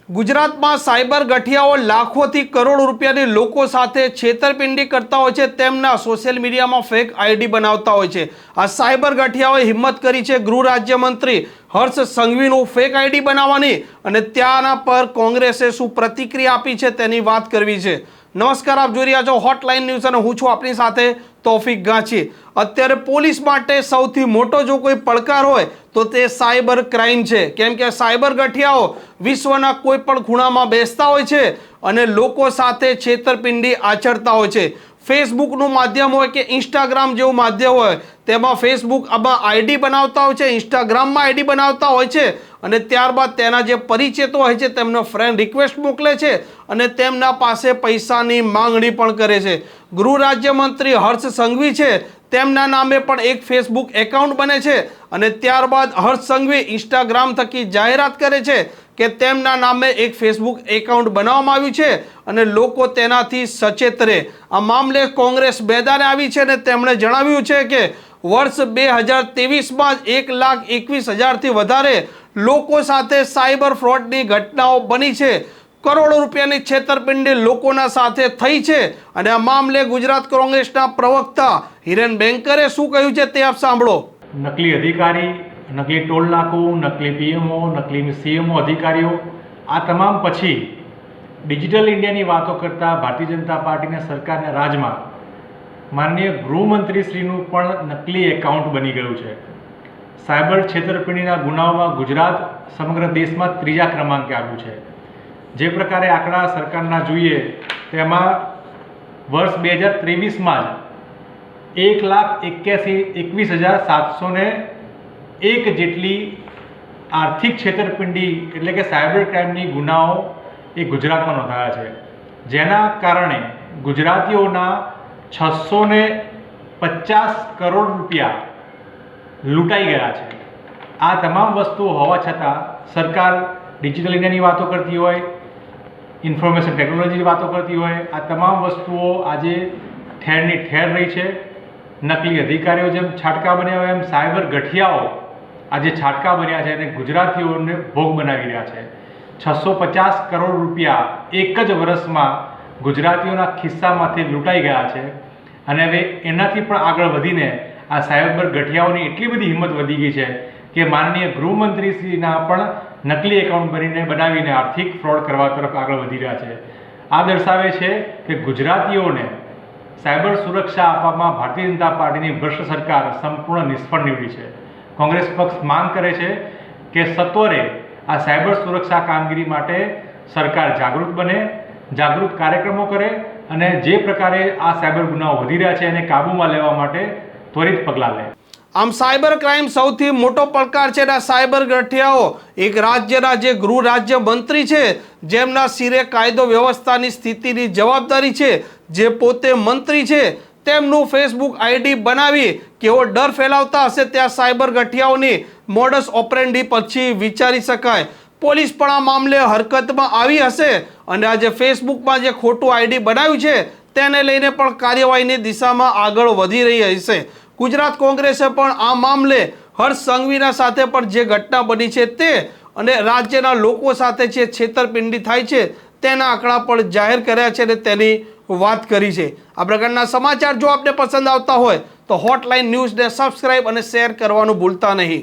ગુજરાતમાં સાયબર ગઠિયાઓ લાખોથી કરોડો રૂપિયાની લોકો સાથે છેતરપિંડી કરતા હોય છે। તેમના સોશિયલ મીડિયામાં ફેક આઈડી બનાવતા હોય છે। આ સાયબર ગઠિયાઓએ હિંમત કરી છે ગૃહ રાજ્યમંત્રી હર્ષ સંઘવીનું ફેક આઈડી બનાવવાની અને ત્યાંના પર કોંગ્રેસે શું પ્રતિક્રિયા આપી છે તેની વાત કરવી છે। નમસ્કાર, આપ જોઈ રહ્યા છો હોટલાઇન ન્યૂઝ અને હું છું આપની સાથે તોફિક ગાંચી। અત્યારે પોલીસ માટે સૌથી મોટો જો કોઈ પડકાર હોય તો તે સાયબર ક્રાઇમ છે, કેમ કે સાયબર ગઠિયાઓ વિશ્વના કોઈ પણ ખૂણામાં બેસતા હોય છે અને લોકો સાથે છેતરપિંડી આચરતા હોય છે। ફેસબુકનું માધ્યમ હોય કે ઇન્સ્ટાગ્રામ જેવું માધ્યમ હોય તેમાં ફેસબુક આમાં આઈડી બનાવતા હોય છે, ઇન્સ્ટાગ્રામમાં આઈડી બનાવતા હોય છે અને ત્યારબાદ તેના જે પરિચિતો હોય છે તેમનો ફ્રેન્ડ રિક્વેસ્ટ મોકલે છે અને તેમના પાસે પૈસાની માંગણી પણ કરે છે। ગૃહ રાજ્યમંત્રી હર્ષ સંઘવી છે તેમના નામે પણ એક ફેસબુક એકાઉન્ટ બને છે અને ત્યારબાદ હર્ષ સંઘવી ઇન્સ્ટાગ્રામ થકી જાહેરાત કરે છે કે તેમના નામે એક ફેસબુક એકાઉન્ટ બનાવવામાં આવ્યું છે અને લોકો તેનાથી સચેત રહે। આ મામલે કોંગ્રેસ મેદાને આવી છે અને તેમણે જણાવ્યું છે કે વર્ષ 2023માં 1,21,000થી વધારે લોકો સાથે સાયબર ફ્રોડની ઘટનાઓ બની છે। કરોડો રૂપિયાની છેતરપિંડી લોકોના સાથે થઈ છે અને આ મામલે ગુજરાત કોંગ્રેસના પ્રવક્તા હિરેન બેંકરે શું કહ્યું છે તે આપ સાંભળો। નકલી અધિકારી, નકલી ટોલ નાકું, નકલી પીએમઓ, નકલી સીએમઓ અધિકારીઓ, આ તમામ પછી ડિજિટલ ઇન્ડિયાની વાતો કરતા ભારતીય જનતા પાર્ટીના સરકારના રાજમાં માનનીય ગૃહમંત્રીશ્રીનું પણ નકલી એકાઉન્ટ બની ગયું છે। સાયબર છેતરપિંડીના ગુનાઓમાં ગુજરાત સમગ્ર દેશમાં 3જા ક્રમાંકે આવ્યું છે। જે પ્રકારે આંકડા સરકારના જોઈએ તેમાં વર્ષ 2023માં જ 1,21,701 જેટલી આર્થિક છેતરપિંડી એટલે કે સાયબર ક્રાઇમની ગુનાઓ એ ગુજરાતમાં નોંધાયા છે, જેના કારણે ગુજરાતીઓના 650 કરોડ રૂપિયા લૂંટાઈ ગયા છે। આ તમામ વસ્તુઓ હોવા છતાં સરકાર ડિજિટલ ઇન્ડિયાની વાતો કરતી હોય, ઇન્ફોર્મેશન ટેકનોલોજીની વાતો કરતી હોય, આ તમામ વસ્તુઓ આજે ઠેરની ઠેર રહી છે। નકલી અધિકારીઓ જેમ છાટકા બન્યા હોય એમ સાયબર ગઠિયાઓ આજે છાટકા બન્યા છે અને ગુજરાતીઓને ભોગ બનાવી રહ્યા છે। 650 કરોડ રૂપિયા એક જ વર્ષમાં ગુજરાતીઓના ખિસ્સામાંથી લૂંટાઈ ગયા છે અને હવે એનાથી પણ આગળ વધીને આ સાયબર ગઠિયાઓની એટલી બધી હિંમત વધી ગઈ છે કે માનનીય ગૃહમંત્રીશ્રીના પણ નકલી એકાઉન્ટ બનાવીને આર્થિક ફ્રોડ કરવા તરફ આગળ વધી રહ્યા છે। આ દર્શાવે છે કે ગુજરાતીઓને સાયબર સુરક્ષા આપવામાં ભારતીય જનતા પાર્ટીની ભ્રષ્ટ સરકાર સંપૂર્ણ નિષ્ફળ નીવડી છે। કોંગ્રેસ પક્ષ માંગ કરે છે કે સત્વરે આ સાયબર સુરક્ષા કામગીરી માટે સરકાર જાગૃત બને, જાગૃત કાર્યક્રમો કરે અને જે પ્રકારે આ સાયબર ગુનાઓ વધી રહ્યા છે એને કાબૂમાં લેવા માટે ત્વરિત પગલાં લે। આમ સાયબર ક્રાઇમ સૌથી મોટો પડકાર છે। સાયબર ગઠિયાઓ એક રાજ્યના જે ગૃહ રાજ્ય મંત્રી છે જેમના સિરે કાયદો વ્યવસ્થાની સ્થિતિની જવાબદારી છે, જે પોતે મંત્રી છે, તેમનું ફેસબુક આઈડી બનાવી કેવો ડર ફેલાવતા હશે ત્યાં સાયબર ગઠિયાઓની મોડસ ઓપરેન્ડી પછી વિચારી શકાય। પોલીસ પણ આ મામલે હરકતમાં આવી હશે અને આજે ફેસબુકમાં જે ખોટું આઈડી બનાવ્યું છે તેને લઈને પણ કાર્યવાહીની દિશામાં આગળ વધી રહી હશે। ગુજરાત કોંગ્રેસે પણ આ મામલે હર્ષ સંઘવીના સાથે પણ જે ઘટના બની છે તે અને રાજ્યના લોકો સાથે જે છેતરપિંડી થાય છે તેના આંકડા પણ જાહેર કર્યા છે અને તેની વાત કરી છે। આ પ્રકારના સમાચાર જો આપને પસંદ આવતા હોય તો હોટલાઇન ન્યૂઝને સબસ્ક્રાઇબ અને શેર કરવાનું ભૂલતા નહીં।